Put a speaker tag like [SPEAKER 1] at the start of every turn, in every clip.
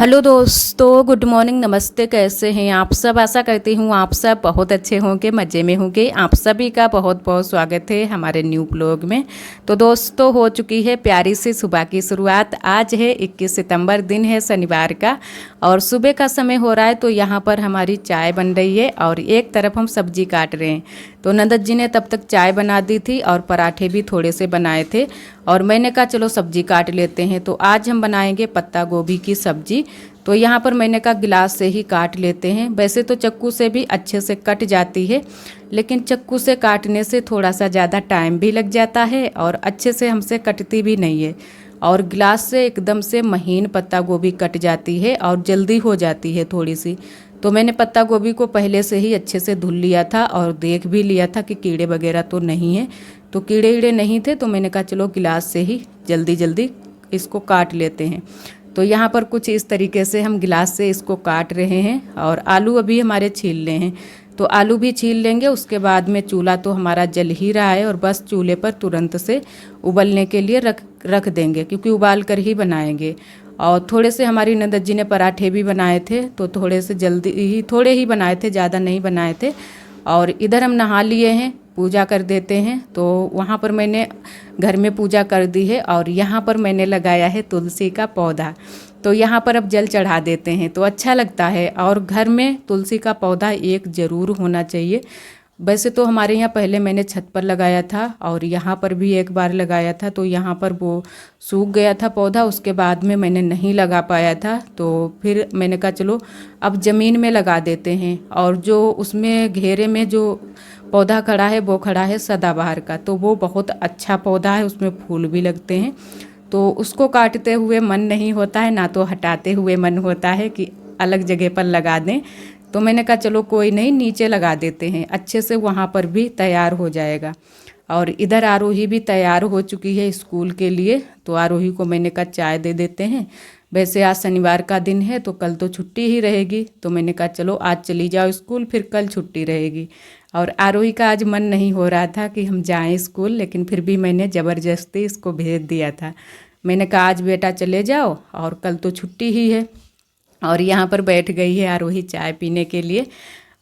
[SPEAKER 1] Hello दोस्तों, good morning, नमस्ते। कैसे हैं आप सब? आशा करती हूँ आप सब बहुत अच्छे होंगे, मज़े में होंगे। आप सभी का बहुत बहुत स्वागत है हमारे न्यू ब्लॉग में। तो दोस्तों, हो चुकी है प्यारी सी सुबह की शुरुआत। आज है 21 सितंबर, दिन है शनिवार का और सुबह का समय हो रहा है। तो यहाँ पर हमारी चाय बन रही है और एक तरफ हम सब्जी काट रहे हैं। तो नंदत जी ने तब तक चाय बना दी थी और पराठे भी थोड़े से बनाए थे और मैंने कहा चलो सब्जी काट लेते हैं। तो आज हम बनाएंगे पत्ता गोभी की सब्जी। तो यहाँ पर मैंने कहा गिलास से ही काट लेते हैं। वैसे तो चक्कू से भी अच्छे से कट जाती है, लेकिन चक्कू से काटने से थोड़ा सा ज़्यादा टाइम भी लग जाता है और अच्छे से हमसे कटती भी नहीं है। और गिलास से एकदम से महीन पत्ता गोभी कट जाती है और जल्दी हो जाती है थोड़ी सी। तो मैंने पत्ता गोभी को पहले से ही अच्छे से धुल लिया था और देख भी लिया था कि कीड़े वगैरह तो नहीं है। तो कीड़े वीड़े नहीं थे, तो मैंने कहा चलो गिलास से ही जल्दी जल्दी इसको काट लेते हैं। तो यहाँ पर कुछ इस तरीके से हम गिलास से इसको काट रहे हैं और आलू अभी हमारे छीलने हैं। तो आलू भी छील लेंगे। उसके बाद में चूल्हा तो हमारा जल ही रहा है और बस चूल्हे पर तुरंत से उबलने के लिए रख देंगे, क्योंकि उबाल कर ही बनाएंगे। और थोड़े से हमारी नंदत जी ने पराठे भी बनाए थे, तो थोड़े ही बनाए थे, ज़्यादा नहीं बनाए थे। और इधर हम नहा लिए हैं, पूजा कर देते हैं। तो वहाँ पर मैंने घर में पूजा कर दी है और यहाँ पर मैंने लगाया है तुलसी का पौधा। तो यहाँ पर अब जल चढ़ा देते हैं तो अच्छा लगता है। और घर में तुलसी का पौधा एक ज़रूर होना चाहिए। वैसे तो हमारे यहाँ पहले मैंने छत पर लगाया था और यहाँ पर भी एक बार लगाया था, तो यहाँ पर वो सूख गया था पौधा। उसके बाद में मैंने नहीं लगा पाया था, तो फिर मैंने कहा चलो अब ज़मीन में लगा देते हैं। और जो उसमें घेरे में जो पौधा खड़ा है वो खड़ा है सदाबहार का, तो वो बहुत अच्छा पौधा है, उसमें फूल भी लगते हैं। तो उसको काटते हुए मन नहीं होता है, ना तो हटाते हुए मन होता है कि अलग जगह पर लगा दें। तो मैंने कहा चलो कोई नहीं, नीचे लगा देते हैं, अच्छे से वहाँ पर भी तैयार हो जाएगा। और इधर आरोही भी तैयार हो चुकी है स्कूल के लिए। तो आरोही को मैंने कहा चाय दे देते हैं। वैसे आज शनिवार का दिन है तो कल तो छुट्टी ही रहेगी, तो मैंने कहा चलो आज चली जाओ स्कूल, फिर कल छुट्टी रहेगी। और आरोही का आज मन नहीं हो रहा था कि हम जाएं स्कूल, लेकिन फिर भी मैंने ज़बरदस्ती इसको भेज दिया था। मैंने कहा आज बेटा चले जाओ और कल तो छुट्टी ही है। और यहाँ पर बैठ गई है आरोही चाय पीने के लिए।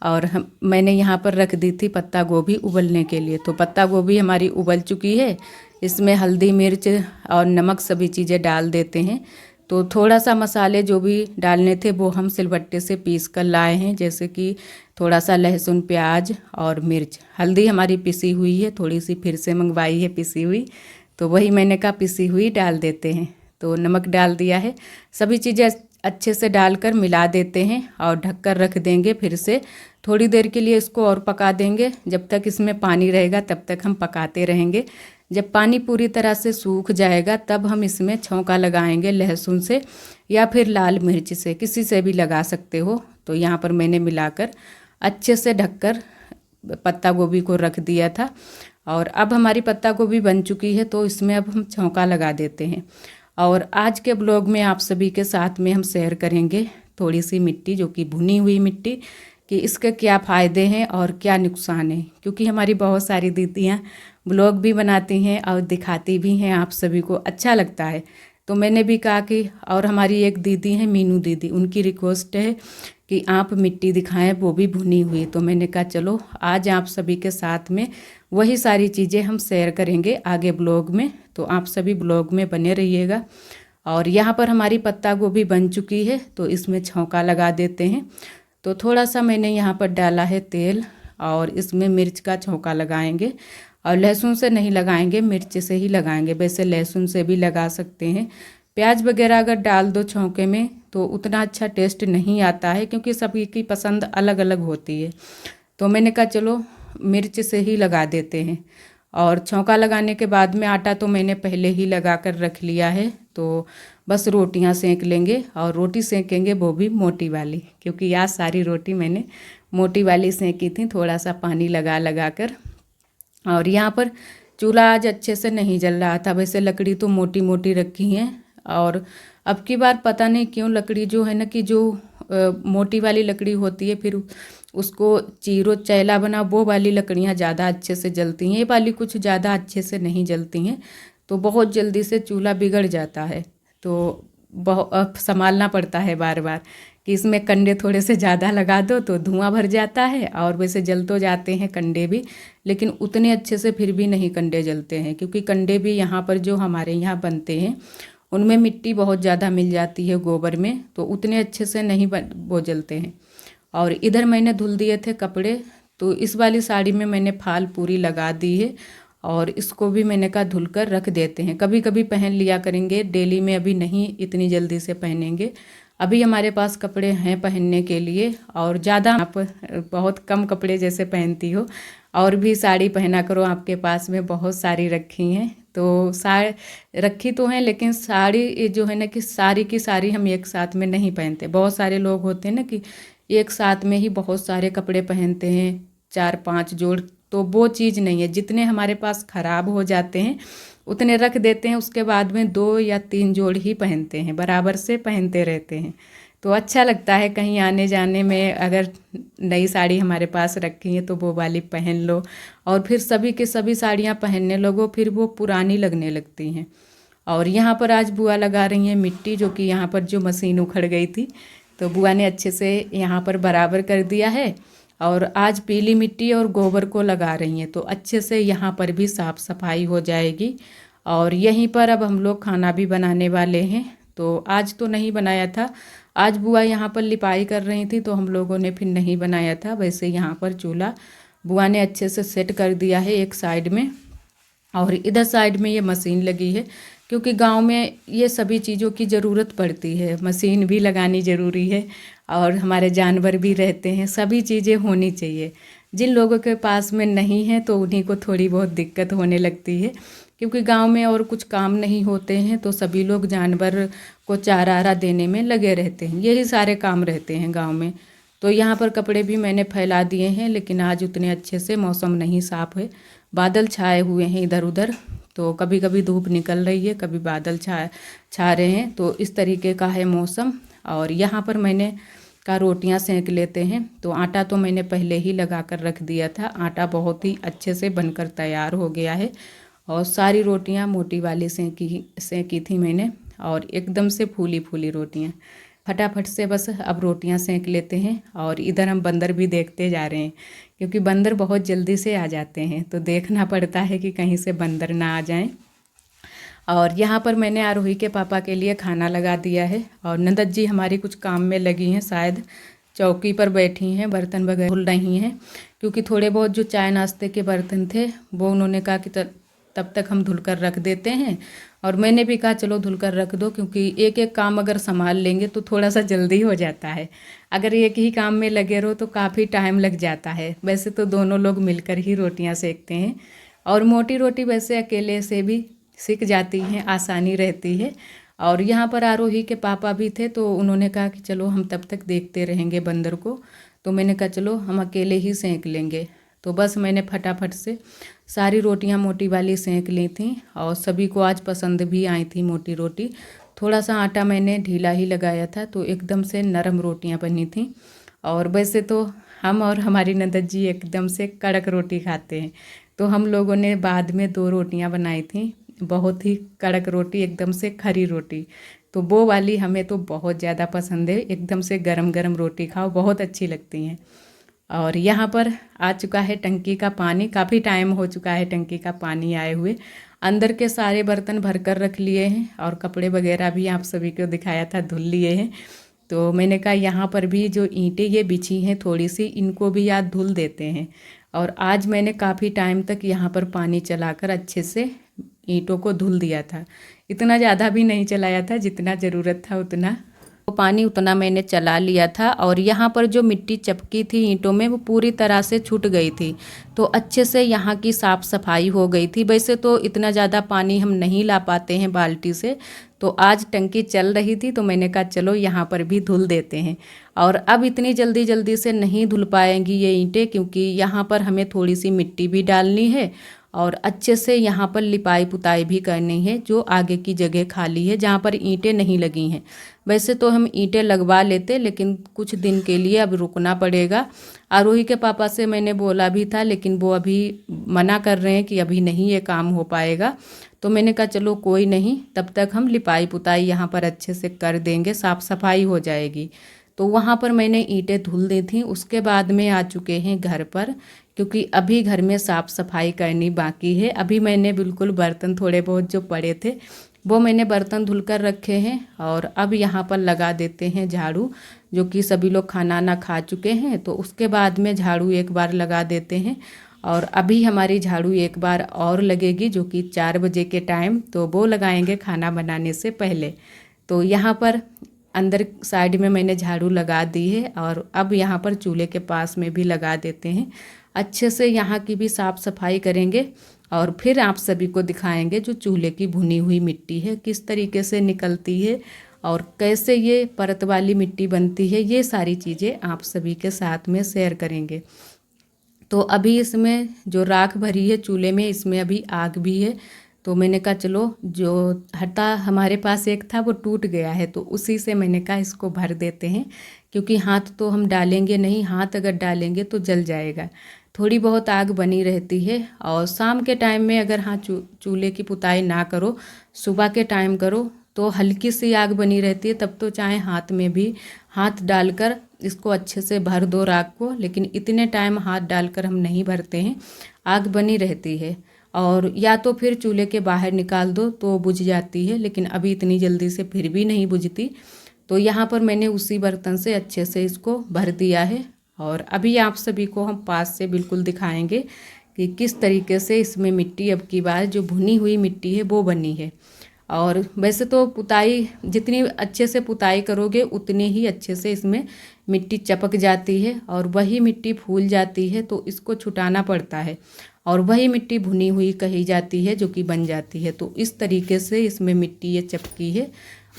[SPEAKER 1] और मैंने यहाँ पर रख दी थी पत्ता गोभी उबलने के लिए। तो पत्ता गोभी हमारी उबल चुकी है। इसमें हल्दी मिर्च और नमक सभी चीज़ें डाल देते हैं। तो थोड़ा सा मसाले जो भी डालने थे वो हम सिलबट्टे से पीस कर लाए हैं, जैसे कि थोड़ा सा लहसुन, प्याज और मिर्च। हल्दी हमारी पिसी हुई है, थोड़ी सी फिर से मंगवाई है पिसी हुई, तो वही मैंने कहा पिसी हुई डाल देते हैं। तो नमक डाल दिया है, सभी चीज़ें अच्छे से डालकर मिला देते हैं और ढककर रख देंगे। फिर से थोड़ी देर के लिए इसको और पका देंगे। जब तक इसमें पानी रहेगा तब तक हम पकाते रहेंगे। जब पानी पूरी तरह से सूख जाएगा तब हम इसमें छौंका लगाएंगे लहसुन से या फिर लाल मिर्च से, किसी से भी लगा सकते हो। तो यहाँ पर मैंने मिलाकर अच्छे से ढककर पत्ता गोभी को रख दिया था। और अब हमारी पत्ता गोभी बन चुकी है, तो इसमें अब हम छौंका लगा देते हैं। और आज के ब्लॉग में आप सभी के साथ में हम शेयर करेंगे थोड़ी सी मिट्टी, जो कि भुनी हुई मिट्टी, कि इसके क्या फ़ायदे हैं और क्या नुकसान है। क्योंकि हमारी बहुत सारी दीदियाँ ब्लॉग भी बनाती हैं और दिखाती भी हैं, आप सभी को अच्छा लगता है। तो मैंने भी कहा कि, और हमारी एक दीदी हैं मीनू दीदी, उनकी रिक्वेस्ट है कि आप मिट्टी दिखाएं, वो भी भुनी हुई। तो मैंने कहा चलो आज आप सभी के साथ में वही सारी चीज़ें हम शेयर करेंगे आगे ब्लॉग में। तो आप सभी ब्लॉग में बने रहिएगा। और यहाँ पर हमारी पत्ता गोभी बन चुकी है, तो इसमें छौंका लगा देते हैं। तो थोड़ा सा मैंने यहाँ पर डाला है तेल और इसमें मिर्च का छौंका लगाएंगे। और लहसुन से नहीं लगाएंगे, मिर्च से ही लगाएंगे। वैसे लहसुन से भी लगा सकते हैं। प्याज वगैरह अगर डाल दो छौंके में तो उतना अच्छा टेस्ट नहीं आता है, क्योंकि सभी की पसंद अलग अलग होती है। तो मैंने कहा चलो मिर्च से ही लगा देते हैं। और छौंका लगाने के बाद में आटा तो मैंने पहले ही लगा कर रख लिया है। तो बस रोटियां सेंक लेंगे और रोटी सेंकेंगे वो भी मोटी वाली, क्योंकि आज सारी रोटी मैंने मोटी वाली सेंकी थी, थोड़ा सा पानी लगा लगा कर। और यहाँ पर चूल्हा आज अच्छे से नहीं जल रहा था। वैसे लकड़ी तो मोटी मोटी रखी हैं, और अब की बार पता नहीं क्यों लकड़ी जो है ना, कि जो मोटी वाली लकड़ी होती है फिर उसको चीरो चैला बना, वो वाली लकड़ियाँ ज़्यादा अच्छे से जलती हैं। ये वाली कुछ ज़्यादा अच्छे से नहीं जलती हैं, तो बहुत जल्दी से चूल्हा बिगड़ जाता है। तो बहुत संभालना पड़ता है बार बार कि इसमें कंडे थोड़े से ज़्यादा लगा दो तो धुआं भर जाता है, और वैसे जल तो जाते हैं कंडे भी, लेकिन उतने अच्छे से फिर भी नहीं कंडे जलते हैं, क्योंकि कंडे भी यहाँ पर जो हमारे यहाँ बनते हैं उनमें मिट्टी बहुत ज़्यादा मिल जाती है गोबर में, तो उतने अच्छे से नहीं वो जलते हैं। और इधर मैंने धुल दिए थे कपड़े, तो इस वाली साड़ी में मैंने फाल पूरी लगा दी है, और इसको भी मैंने कहा धुल कर रख देते हैं, कभी कभी पहन लिया करेंगे, डेली में अभी नहीं इतनी जल्दी से पहनेंगे। अभी हमारे पास कपड़े हैं पहनने के लिए, और ज़्यादा आप बहुत कम कपड़े जैसे पहनती हो, और भी साड़ी पहना करो, आपके पास में बहुत सारी रखी हैं। तो रखी तो हैं, लेकिन साड़ी जो है ना कि सारी की सारी हम एक साथ में नहीं पहनते। बहुत सारे लोग होते हैं ना कि एक साथ में ही बहुत सारे कपड़े पहनते हैं, 4-5 जोड़, तो वो चीज़ नहीं है। जितने हमारे पास ख़राब हो जाते हैं उतने रख देते हैं, उसके बाद में 2 या 3 जोड़ ही पहनते हैं, बराबर से पहनते रहते हैं। तो अच्छा लगता है कहीं आने जाने में, अगर नई साड़ी हमारे पास रखी है तो वो वाली पहन लो, और फिर सभी के सभी साड़ियाँ पहनने लगो, फिर वो पुरानी लगने लगती हैं। और यहाँ पर आज बुआ लगा रही हैं मिट्टी, जो कि यहाँ पर जो मशीन उखड़ गई थी, तो बुआ ने अच्छे से यहाँ पर बराबर कर दिया है, और आज पीली मिट्टी और गोबर को लगा रही हैं, तो अच्छे से यहाँ पर भी साफ़ सफाई हो जाएगी। और यहीं पर अब हम लोग खाना भी बनाने वाले हैं। तो आज तो नहीं बनाया था, आज बुआ यहाँ पर लिपाई कर रही थी, तो हम लोगों ने फिर नहीं बनाया था। वैसे यहाँ पर चूल्हा बुआ ने अच्छे से सेट कर दिया है एक साइड में, और इधर साइड में ये मशीन लगी है, क्योंकि गांव में ये सभी चीज़ों की ज़रूरत पड़ती है, मशीन भी लगानी ज़रूरी है, और हमारे जानवर भी रहते हैं, सभी चीज़ें होनी चाहिए। जिन लोगों के पास में नहीं है तो उन्हीं को थोड़ी बहुत दिक्कत होने लगती है, क्योंकि गांव में और कुछ काम नहीं होते हैं, तो सभी लोग जानवर को चारा आरा देने में लगे रहते हैं, यही सारे काम रहते हैं गाँव में। तो यहाँ पर कपड़े भी मैंने फैला दिए हैं, लेकिन आज उतने अच्छे से मौसम नहीं साफ़ है, बादल छाए हुए हैं इधर उधर, तो कभी कभी धूप निकल रही है, कभी बादल छा रहे हैं, तो इस तरीके का है मौसम। और यहाँ पर मैंने का रोटियां सेंक लेते हैं, तो आटा तो मैंने पहले ही लगा कर रख दिया था, आटा बहुत ही अच्छे से बनकर तैयार हो गया है, और सारी रोटियां मोटी वाली सेंकी थी मैंने, और एकदम से फूली फूली रोटियां, फटाफट से बस अब रोटियां सेंक लेते हैं। और इधर हम बंदर भी देखते जा रहे हैं, क्योंकि बंदर बहुत जल्दी से आ जाते हैं, तो देखना पड़ता है कि कहीं से बंदर ना आ जाएं। और यहाँ पर मैंने आरोही के पापा के लिए खाना लगा दिया है, और नंदत जी हमारी कुछ काम में लगी हैं, शायद चौकी पर बैठी हैं, बर्तन वगैरह धुल रही हैं, क्योंकि थोड़े बहुत जो चाय नाश्ते के बर्तन थे वो उन्होंने कहा कि तब तक हम धुल कर रख देते हैं, और मैंने भी कहा चलो धुल कर रख दो, क्योंकि एक एक काम अगर संभाल लेंगे तो थोड़ा सा जल्दी हो जाता है। अगर एक ही काम में लगे रहो तो काफ़ी टाइम लग जाता है। वैसे तो दोनों लोग मिलकर ही रोटियां सेकते हैं, और मोटी रोटी वैसे अकेले से भी सिक जाती हैं, आसानी रहती है। और यहाँ पर आरोही के पापा भी थे, तो उन्होंने कहा कि चलो हम तब तक देखते रहेंगे बंदर को, तो मैंने कहा चलो हम अकेले ही सेंक लेंगे। तो बस मैंने फटाफट से सारी रोटियां मोटी वाली सेंक ली थी, और सभी को आज पसंद भी आई थी मोटी रोटी। थोड़ा सा आटा मैंने ढीला ही लगाया था, तो एकदम से नरम रोटियां बनी थी। और वैसे तो हम और हमारी नंदत जी एकदम से कड़क रोटी खाते हैं, तो हम लोगों ने बाद में 2 रोटियां बनाई थी, बहुत ही कड़क रोटी, एकदम से खरी रोटी, तो वो वाली हमें तो बहुत ज़्यादा पसंद है। एकदम से गरम गरम रोटी खाओ, बहुत अच्छी लगती हैं। और यहाँ पर आ चुका है टंकी का पानी, काफ़ी टाइम हो चुका है टंकी का पानी आए हुए। अंदर के सारे बर्तन भर कर रख लिए हैं, और कपड़े वगैरह भी आप सभी को दिखाया था धुल लिए हैं। तो मैंने कहा यहाँ पर भी जो ईंटें ये बिछी हैं थोड़ी सी, इनको भी याद धुल देते हैं। और आज मैंने काफ़ी टाइम तक यहाँ पर पानी चलाकर अच्छे से ईंटों को धुल दिया था, इतना ज़्यादा भी नहीं चलाया था, जितना ज़रूरत था उतना पानी उतना मैंने चला लिया था। और यहाँ पर जो मिट्टी चपकी थी ईंटों में वो पूरी तरह से छूट गई थी, तो अच्छे से यहाँ की साफ़ सफाई हो गई थी। वैसे तो इतना ज़्यादा पानी हम नहीं ला पाते हैं बाल्टी से, तो आज टंकी चल रही थी, तो मैंने कहा चलो यहाँ पर भी धुल देते हैं। और अब इतनी जल्दी जल्दी से नहीं धुल पाएंगी ये ईंटें, क्योंकि यहाँ पर हमें थोड़ी सी मिट्टी भी डालनी है, और अच्छे से यहाँ पर लिपाई पुताई भी करनी है, जो आगे की जगह खाली है जहाँ पर ईंटें नहीं लगी हैं। वैसे तो हम ईंटें लगवा लेते, लेकिन कुछ दिन के लिए अब रुकना पड़ेगा। आरोही के पापा से मैंने बोला भी था, लेकिन वो अभी मना कर रहे हैं कि अभी नहीं ये काम हो पाएगा। तो मैंने कहा चलो कोई नहीं, तब तक हम लिपाई पुताई यहाँ पर अच्छे से कर देंगे, साफ़ सफाई हो जाएगी। तो वहाँ पर मैंने ईंटें धुल दी थी। उसके बाद में आ चुके हैं घर पर, क्योंकि अभी घर में साफ़ सफाई करनी बाकी है। अभी मैंने बिल्कुल बर्तन थोड़े बहुत जो पड़े थे वो मैंने बर्तन धुल कर रखे हैं, और अब यहाँ पर लगा देते हैं झाड़ू, जो कि सभी लोग खाना ना खा चुके हैं। तो उसके बाद में झाड़ू एक बार लगा देते हैं, और अभी हमारी झाड़ू एक बार और लगेगी, जो कि 4 बजे के टाइम, तो वो लगाएंगे खाना बनाने से पहले। तो यहाँ पर अंदर साइड में मैंने झाड़ू लगा दी है, और अब यहाँ पर चूल्हे के पास में भी लगा देते हैं। अच्छे से यहाँ की भी साफ़ सफाई करेंगे, और फिर आप सभी को दिखाएंगे जो चूल्हे की भुनी हुई मिट्टी है किस तरीके से निकलती है, और कैसे ये परत वाली मिट्टी बनती है। ये सारी चीज़ें आप सभी के साथ में शेयर करेंगे। तो अभी इसमें जो राख भरी है चूल्हे में, इसमें अभी आग भी है। तो मैंने कहा चलो, जो हटा हमारे पास एक था वो टूट गया है, तो उसी से मैंने कहा इसको भर देते हैं, क्योंकि हाथ तो हम डालेंगे नहीं, हाथ अगर डालेंगे तो जल जाएगा। थोड़ी बहुत आग बनी रहती है। और शाम के टाइम में अगर चूल्हे की पुताई ना करो, सुबह के टाइम करो, तो हल्की सी आग बनी रहती है। तब तो चाहे हाथ में भी हाथ डालकर इसको अच्छे से भर दो राख को, लेकिन इतने टाइम हाथ डालकर हम नहीं भरते हैं, आग बनी रहती है। और या तो फिर चूल्हे के बाहर निकाल दो तो बुझ जाती है, लेकिन अभी इतनी जल्दी से फिर भी नहीं बुझती। तो यहाँ पर मैंने उसी बर्तन से अच्छे से इसको भर दिया है, और अभी आप सभी को हम पास से बिल्कुल दिखाएंगे कि किस तरीके से इसमें मिट्टी अब की बार जो भुनी हुई मिट्टी है वो बनी है। और वैसे तो पुताई जितनी अच्छे से पुताई करोगे उतनी ही अच्छे से इसमें मिट्टी चपक जाती है, और वही मिट्टी फूल जाती है, तो इसको छुटाना पड़ता है, और वही मिट्टी भुनी हुई कही जाती है जो कि बन जाती है। तो इस तरीके से इसमें मिट्टी ये चपकी है,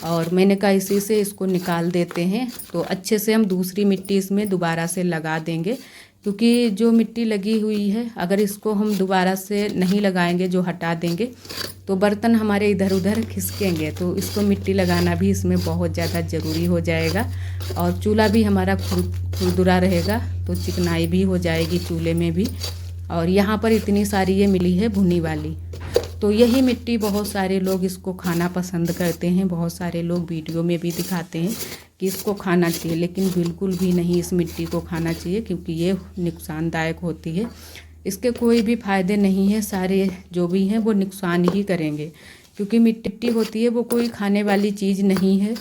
[SPEAKER 1] और मैंने कहा इसी से इसको निकाल देते हैं। तो अच्छे से हम दूसरी मिट्टी इसमें दोबारा से लगा देंगे, क्योंकि जो मिट्टी लगी हुई है अगर इसको हम दोबारा से नहीं लगाएंगे, जो हटा देंगे, तो बर्तन हमारे इधर उधर खिसकेंगे। तो इसको मिट्टी लगाना भी इसमें बहुत ज़्यादा ज़रूरी हो जाएगा, और चूल्हा भी हमारा खुरदुरा रहेगा, तो चिकनाई भी हो जाएगी चूल्हे में भी। और यहाँ पर इतनी सारी ये मिली है भुनी वाली, तो यही मिट्टी बहुत सारे लोग इसको खाना पसंद करते हैं। बहुत सारे लोग वीडियो में भी दिखाते हैं कि इसको खाना चाहिए, लेकिन बिल्कुल भी नहीं इस मिट्टी को खाना चाहिए, क्योंकि ये नुकसानदायक होती है। इसके कोई भी फ़ायदे नहीं है, सारे जो भी हैं वो नुकसान ही करेंगे, क्योंकि मिट्टी होती है वो कोई खाने वाली चीज़ नहीं है।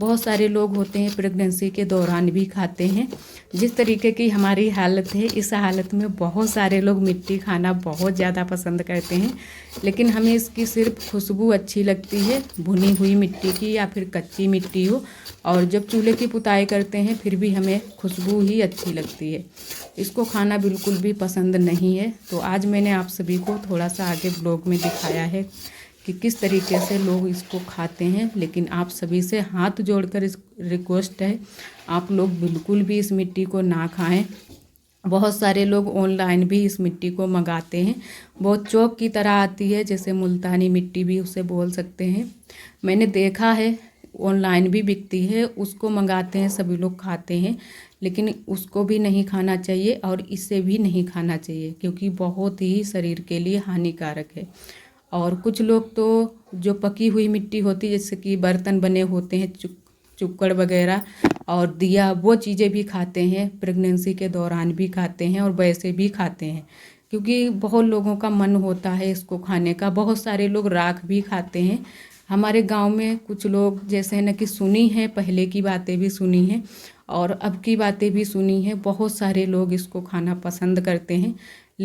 [SPEAKER 1] बहुत सारे लोग होते हैं प्रेगनेंसी के दौरान भी खाते हैं। जिस तरीके की हमारी हालत है, इस हालत में बहुत सारे लोग मिट्टी खाना बहुत ज़्यादा पसंद करते हैं, लेकिन हमें इसकी सिर्फ खुशबू अच्छी लगती है, भुनी हुई मिट्टी की या फिर कच्ची मिट्टी हो। और जब चूल्हे की पुताई करते हैं फिर भी हमें खुशबू ही अच्छी लगती है, इसको खाना बिल्कुल भी पसंद नहीं है। तो आज मैंने आप सभी को थोड़ा सा आगे ब्लॉग में दिखाया है कि किस तरीके से लोग इसको खाते हैं, लेकिन आप सभी से हाथ जोड़कर इस रिक्वेस्ट है, आप लोग बिल्कुल भी इस मिट्टी को ना खाएं। बहुत सारे लोग ऑनलाइन भी इस मिट्टी को मंगाते हैं, बहुत चौक की तरह आती है, जैसे मुल्तानी मिट्टी भी उसे बोल सकते हैं। मैंने देखा है ऑनलाइन भी बिकती है, उसको मंगाते हैं, सभी लोग खाते हैं, लेकिन उसको भी नहीं खाना चाहिए और इसे भी नहीं खाना चाहिए, क्योंकि बहुत ही शरीर के लिए हानिकारक है। और कुछ लोग तो जो पकी हुई मिट्टी होती है, जैसे कि बर्तन बने होते हैं चुक्कड़ वगैरह और दिया, वो चीज़ें भी खाते हैं, प्रेगनेंसी के दौरान भी खाते हैं और वैसे भी खाते हैं, क्योंकि बहुत लोगों का मन होता है इसको खाने का। बहुत सारे लोग राख भी खाते हैं। हमारे गांव में कुछ लोग जैसे है ना कि सुनी है, पहले की बातें भी सुनी हैं और अब की बातें भी सुनी हैं, बहुत सारे लोग इसको खाना पसंद करते हैं।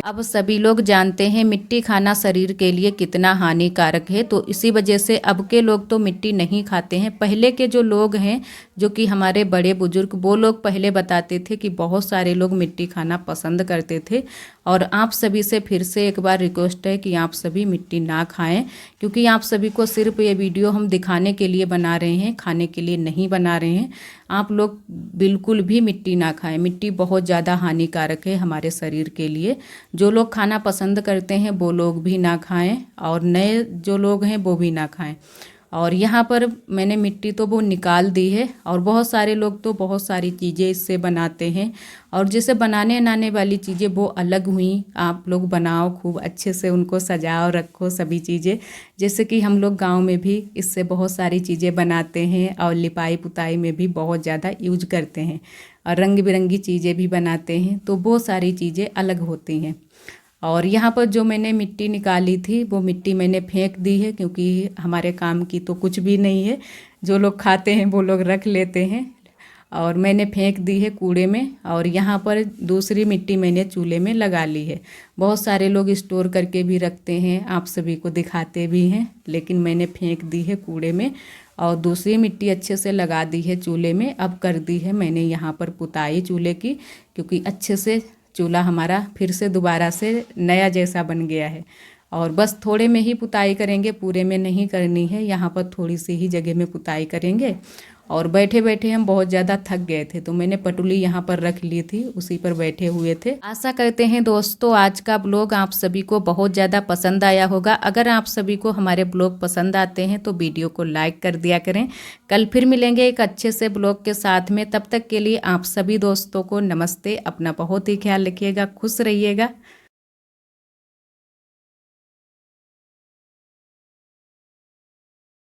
[SPEAKER 1] अब सभी लोग जानते हैं मिट्टी खाना शरीर के लिए कितना हानिकारक है, तो इसी वजह से अब के लोग तो मिट्टी नहीं खाते हैं। पहले के जो लोग हैं, जो कि हमारे बड़े बुजुर्ग, वो लोग पहले बताते थे कि बहुत सारे लोग मिट्टी खाना पसंद करते थे और आप सभी से फिर से एक बार रिक्वेस्ट है कि आप सभी मिट्टी ना खाएं, क्योंकि आप सभी को सिर्फ ये वीडियो हम दिखाने के लिए बना रहे हैं, खाने के लिए नहीं बना रहे हैं। आप लोग बिल्कुल भी मिट्टी ना खाएं। मिट्टी बहुत ज़्यादा हानिकारक है हमारे शरीर के लिए। जो लोग खाना पसंद करते हैं वो लोग भी ना खाएं, और नए जो लोग हैं वो भी ना खाएं। और यहाँ पर मैंने मिट्टी तो वो निकाल दी है, और बहुत सारे लोग तो बहुत सारी चीज़ें इससे बनाते हैं, और जैसे बनाने बनाने वाली चीज़ें वो अलग हुई। आप लोग बनाओ, खूब अच्छे से उनको सजाओ, रखो सभी चीज़ें। जैसे कि हम लोग गांव में भी इससे बहुत सारी चीज़ें बनाते हैं, और लिपाई पुताई में भी बहुत ज़्यादा यूज करते हैं, और रंग बिरंगी चीज़ें भी बनाते हैं। तो वो सारी चीज़ें अलग होती हैं। और यहाँ पर जो मैंने मिट्टी निकाली थी वो मिट्टी मैंने फेंक दी है, क्योंकि हमारे काम की तो कुछ भी नहीं है। जो लोग खाते हैं वो लोग रख लेते हैं, और मैंने फेंक दी है कूड़े में। और यहाँ पर दूसरी मिट्टी मैंने चूल्हे में लगा ली है। बहुत सारे लोग स्टोर करके भी रखते हैं, आप सभी को दिखाते भी हैं, लेकिन मैंने फेंक दी है कूड़े में, और दूसरी मिट्टी अच्छे से लगा दी है चूल्हे में। अब कर दी है मैंने यहाँ पर पुताई चूल्हे की, क्योंकि अच्छे से चूल्हा हमारा फिर से दोबारा से नया जैसा बन गया है। और बस थोड़े में ही पुताई करेंगे, पूरे में नहीं करनी है। यहाँ पर थोड़ी सी ही जगह में पुताई करेंगे। और बैठे बैठे हम बहुत ज़्यादा थक गए थे, तो मैंने पटुली यहाँ पर रख ली थी, उसी पर बैठे हुए थे। आशा करते हैं दोस्तों आज का ब्लॉग आप सभी को बहुत ज़्यादा पसंद आया होगा। अगर आप सभी को हमारे ब्लॉग पसंद आते हैं तो वीडियो को लाइक कर दिया करें। कल फिर मिलेंगे एक अच्छे से ब्लॉग के साथ में। तब तक के लिए आप सभी दोस्तों को नमस्ते। अपना बहुत ही ख्याल रखिएगा, खुश रहिएगा।